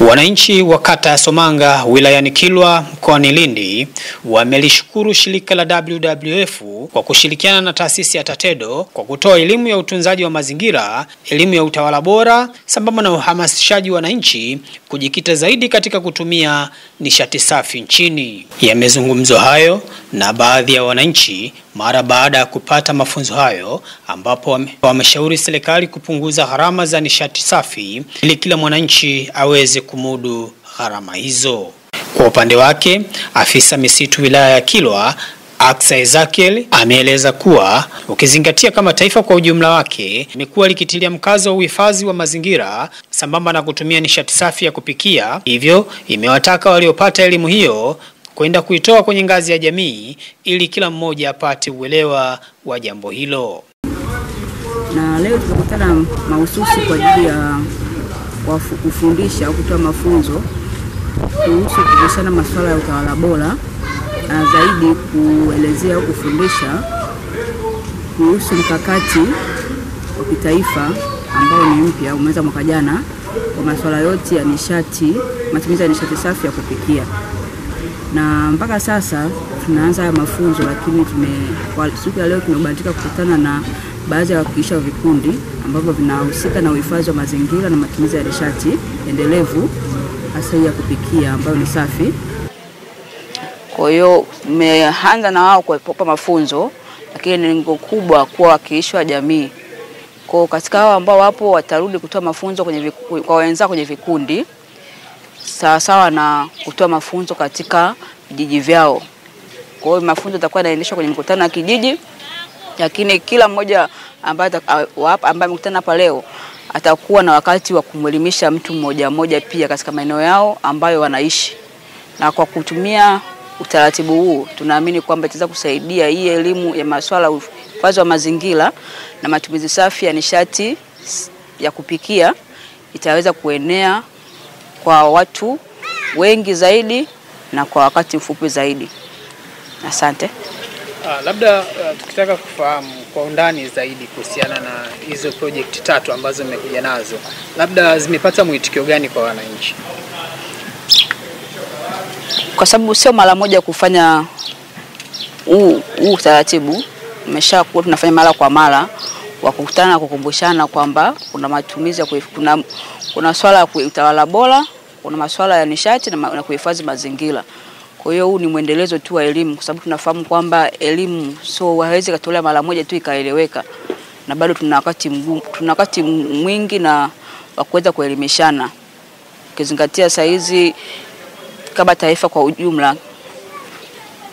Wananchi wa kata ya Somanga wilayani Kilwa mkoani Lindi wamelishukuru shirika la WWF kwa kushirikiana na taasisi ya TATEDO kwa kutoa elimu ya utunzaji wa mazingira, elimu ya utawala bora, sambamba na uhamasishaji wa wananchi kujikita zaidi katika kutumia nishati safi nchini. Yamezungumzwa hayo na baadhi ya wananchi mara baada ya kupata mafunzo hayo, ambapo wameshauri serikali kupunguza gharama za nishati safi ili kila mwananchi aweze kumudu gharama hizo. Kwa upande wake, afisa misitu wilaya ya Kilwa Aksa Ezekiel ameeleza kuwa ukizingatia kama taifa kwa ujumla wake limekuwa likitilia mkazo wa uhifadhi wa mazingira sambamba na kutumia nishati safi ya kupikia, hivyo imewataka waliopata elimu hiyo kwenda kuitoa kwenye ngazi ya jamii ili kila mmoja apate uelewa wa jambo hilo. Na leo tunakutana mahususi kwa ajili ya kufundisha au kutoa mafunzo kuhusu kuhusiana masuala ya utawala bora, na zaidi kuelezea au kufundisha kuhusu mkakati wa kitaifa ambao ni mpya umeanza mwaka jana kwa masuala yote ya nishati, matumizi ya nishati safi ya kupikia. Na mpaka sasa tunaanza mafunzo, lakini kwa siku ya leo tumebahatika kukutana na baadhi ya wakilishi wa vikundi ambavyo vinahusika na uhifadhi wa mazingira na matumizi ya nishati endelevu hasa ya kupikia ambayo ni safi. Kwa hiyo tumeanza na wao kwa mafunzo, lakini lengo kubwa kwa wakilishi wa jamii. Kwa katika hao ambao wapo watarudi kutoa mafunzo kwa wenzao kwenye vikundi sawa na kutoa mafunzo katika vijiji vyao. Kwa hiyo mafunzo yatakuwa yanaendeshwa kwenye mkutano wa kijiji, lakini kila mmoja ambaye amekutana hapa leo atakuwa na wakati wa kumwelimisha mtu mmoja pia katika maeneo yao ambayo wanaishi. Na kwa kutumia utaratibu huu tunaamini kwamba itaweza kusaidia hii elimu ya masuala ya uhifadhi wa mazingira na matumizi safi ya nishati ya kupikia itaweza kuenea kwa watu wengi zaidi na kwa wakati mfupi zaidi. Asante. Labda tukitaka kufahamu kwa undani zaidi kuhusiana na hizo project 3 ambazo mmekuja nazo, labda zimepata mwitikio gani kwa wananchi? Kwa sababu sio mara moja kufanya huu taratibu, umeshakuwa tunafanya mara kwa mara wa kukutana na kukumbushana kwamba kuna matumizi ya kuna swala ya utawala bora, kuna masuala ya nishati na kuhifadhi mazingira. Kwa hiyo huu ni muendelezo tu wa elimu, kwa sababu tunafahamu kwamba elimu haiwezi kutolewa mara moja tu ikaeleweka, na bado tuna wakati mwingi na wa kuweza kuelimishana. Ukizingatia saa hizi kama taifa kwa ujumla,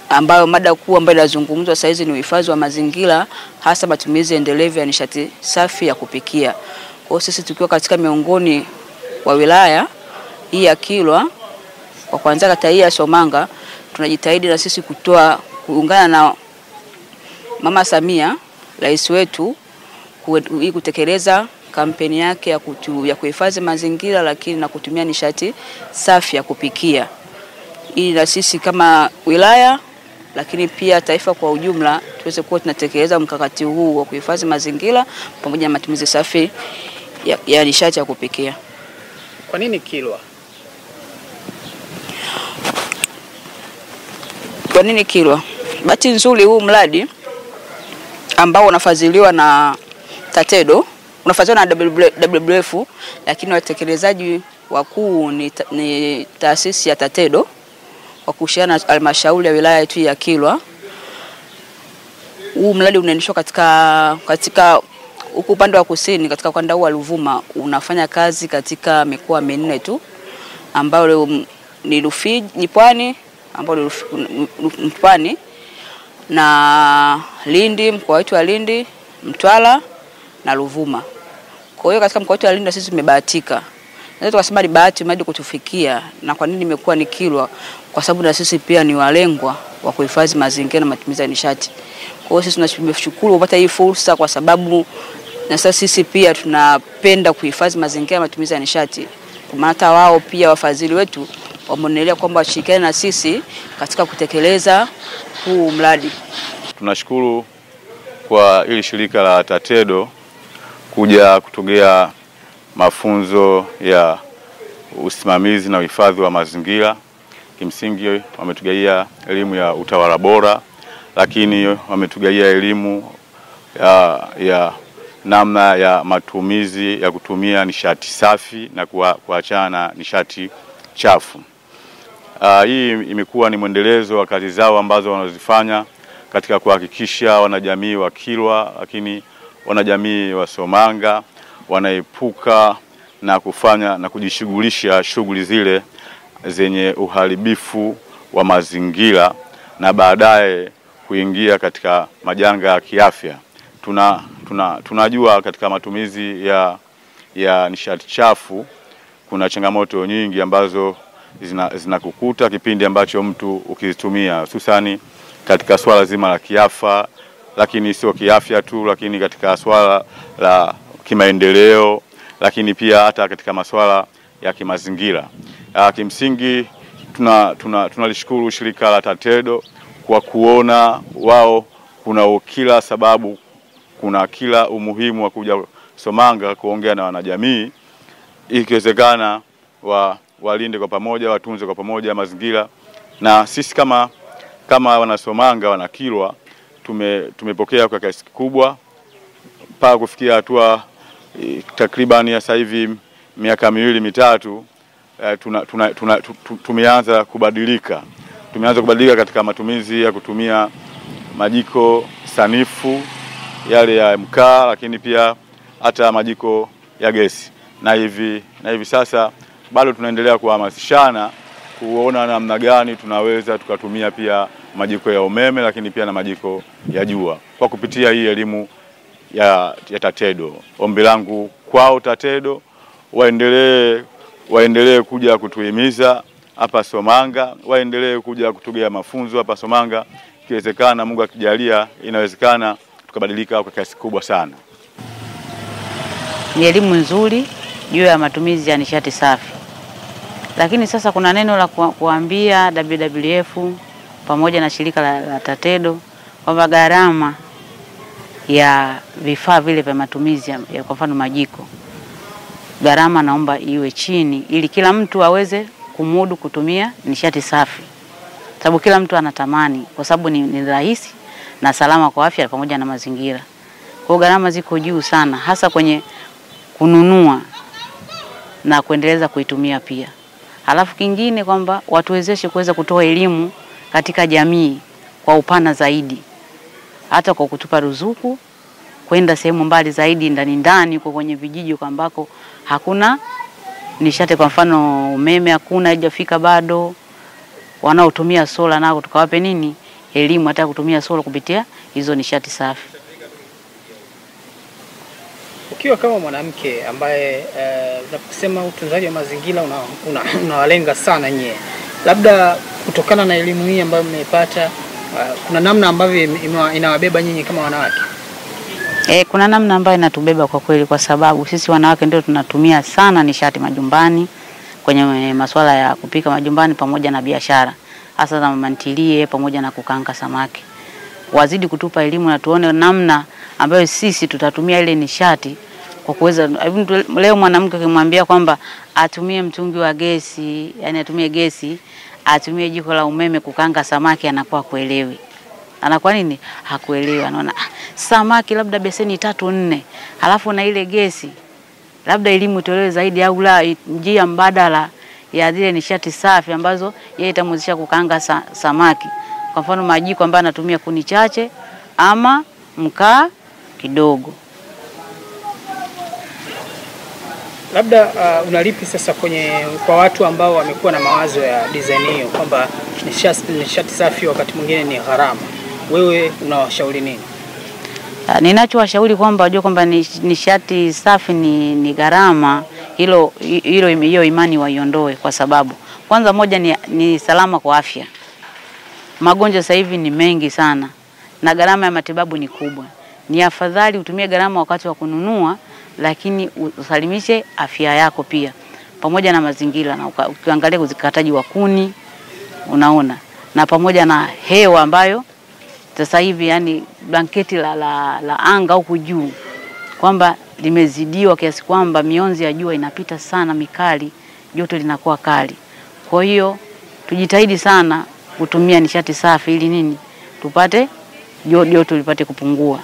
ambayo mada kuu ambayo inazungumzwa saa hizi ni uhifadhi wa mazingira, hasa matumizi endelevu ya nishati safi ya kupikia. Kwa hiyo sisi tukiwa katika miongoni wa wilaya hii ya Kilwa, kwa kwanza kata hii ya Somanga, tunajitahidi na sisi kuungana na Mama Samia, rais wetu, kutekeleza kampeni yake ya kuhifadhi mazingira lakini na kutumia nishati safi ya kupikia. Ili na sisi kama wilaya lakini pia taifa kwa ujumla tuweze kuwa tunatekeleza mkakati huu wa kuhifadhi mazingira pamoja na matumizi safi ya nishati ya kupikia. Kwa nini Kilwa? Kwa nini Kilwa? Bahati nzuri huu mradi ambao unafadhiliwa na TATEDO, unafadhiliwa na WWF, lakini watekelezaji wakuu ni taasisi ya TATEDO kwa kushirikiana na halmashauri ya wilaya yetu ya Kilwa. Huu mradi unaendeshwa katika huko upande wa kusini, katika ukanda wa Ruvuma, unafanya kazi katika mikoa 4 tu, ambao ni Rufiji, ni Pwani, ambao ni Pwani, na Lindi, mkoa wetu wa Lindi, Mtwara na Ruvuma. Kwa hiyo katika mkoa wetu wa Lindi sisi tumebahatika. Naweza tukasema ni bahati mradi kutufikia. Na kwa nini imekuwa ni Kilwa? Kwa sababu na sisi pia ni walengwa wa kuhifadhi mazingira na matumizi ya nishati. Kwa hiyo sisi tunashukuru kupata hii fursa, kwa sababu na sisi pia tunapenda kuhifadhi mazingira na matumizi ya nishati. Kwa maana hata wao pia wafadhili wetu wameonelea kwamba washirikiane na sisi katika kutekeleza huu mradi. Tunashukuru kwa ili shirika la TATEDO kuja kutugea mafunzo ya usimamizi na uhifadhi wa mazingira. Kimsingi wametugaia elimu ya utawala bora, lakini wametugaia elimu ya namna ya matumizi ya kutumia nishati safi na kuachana na nishati chafu. Hii imekuwa ni mwendelezo wa kazi zao ambazo wanazifanya katika kuhakikisha wanajamii wa Kilwa, lakini wanajamii wa Somanga wanaepuka na kufanya na kujishughulisha shughuli zile zenye uharibifu wa mazingira na baadaye kuingia katika majanga ya kiafya. Tunajua katika matumizi ya nishati chafu kuna changamoto nyingi ambazo zinakukuta kipindi ambacho mtu ukizitumia, hususani katika swala zima la kiafya, lakini sio kiafya tu, lakini katika swala la kimaendeleo, lakini pia hata katika masuala ya kimazingira. Kimsingi tunalishukuru shirika la TATEDO kwa kuona wao kuna kila sababu, kuna kila umuhimu wa kuja Somanga kuongea na wanajamii, ikiwezekana walinde kwa pamoja, watunze kwa pamoja mazingira. Na sisi kama wana Somanga, wana Kilwa, tumepokea kwa kiasi kikubwa mpaka kufikia hatua takriban sasa hivi miaka 2-3 tumeanza kubadilika. Tumeanza kubadilika katika matumizi ya kutumia majiko sanifu yale ya mkaa, lakini pia hata majiko ya gesi. Na hivi sasa bado tunaendelea kuhamasishana kuona namna gani tunaweza tukatumia pia majiko ya umeme, lakini pia na majiko ya jua kwa kupitia hii elimu ya TATEDO. Ombi langu kwao TATEDO waendelee kuja kutuhimiza hapa Somanga, waendelee kuja kutugea mafunzo hapa Somanga. Ikiwezekana, Mungu akijalia, inawezekana tukabadilika kwa kiasi kubwa sana. Ni elimu nzuri juu ya matumizi ya nishati safi. Lakini sasa kuna neno la kuambia WWF pamoja na shirika la TATEDO kwamba gharama ya vifaa vile vya matumizi ya kwa mfano majiko, gharama naomba iwe chini ili kila mtu aweze kumudu kutumia nishati safi. Sababu kila mtu anatamani, kwa sababu ni rahisi na salama kwa afya pamoja na mazingira. Kwa gharama ziko juu sana, hasa kwenye kununua na kuendeleza kuitumia pia. Halafu kingine kwamba watuwezeshe kuweza kutoa elimu katika jamii kwa upana zaidi, hata kwa kutupa ruzuku kwenda sehemu mbali zaidi ndani huko kwenye vijiji ambako hakuna nishati, kwa mfano umeme hakuna, haijafika bado, wanaotumia sola nao tukawape elimu hata kutumia sola kupitia hizo nishati safi. Ukiwa kama mwanamke ambaye unaposema utunzaji wa mazingira unawalenga sana nyie, labda kutokana na elimu hii ambayo mmeipata, kuna namna ambavyo inawabeba nyinyi kama wanawake? Kuna namna ambayo inatubeba kwa kweli, kwa sababu sisi wanawake ndio tunatumia sana nishati majumbani kwenye masuala ya kupika majumbani pamoja na biashara, hasa za mamantilie pamoja na kukaanga samaki. Wazidi kutupa elimu na tuone namna ambayo sisi tutatumia ile nishati kwa kuweza. Leo mwanamke akimwambia kwamba atumie mtungi wa gesi, yani atumie gesi, atumie jiko la umeme kukaanga samaki, anakuwa kuelewi. Anakuwa nini? Hakuelewi. Anaona samaki labda beseni 3-4, halafu na ile gesi labda elimu itolewe zaidi, au la njia mbadala ya zile nishati safi ambazo yeye itamwezesha kukaanga samaki. Kwa mfano majiko ambayo anatumia kuni chache ama mkaa kidogo. Labda unalipi sasa kwa watu ambao wamekuwa na mawazo ya design hiyo kwamba nishati safi wakati mwingine ni gharama, wewe unawashauri nini? Ninachowashauri kwamba wajue kwamba nishati safi ni gharama, hiyo imani waiondoe, kwa sababu kwanza moja ni salama kwa afya. Magonjwa sasa hivi ni mengi sana na gharama ya matibabu ni kubwa. Ni afadhali utumie gharama wakati wa kununua, lakini usalimishe afya yako pia pamoja na mazingira, na ukiangalia uzikataji wa kuni, unaona, na pamoja na hewa ambayo sasa hivi yani blanketi la anga huku juu kwamba limezidiwa kiasi kwamba mionzi ya jua inapita sana mikali joto linakuwa kali. Kwa hiyo tujitahidi sana kutumia nishati safi ili nini? Tupate joto lipate kupungua.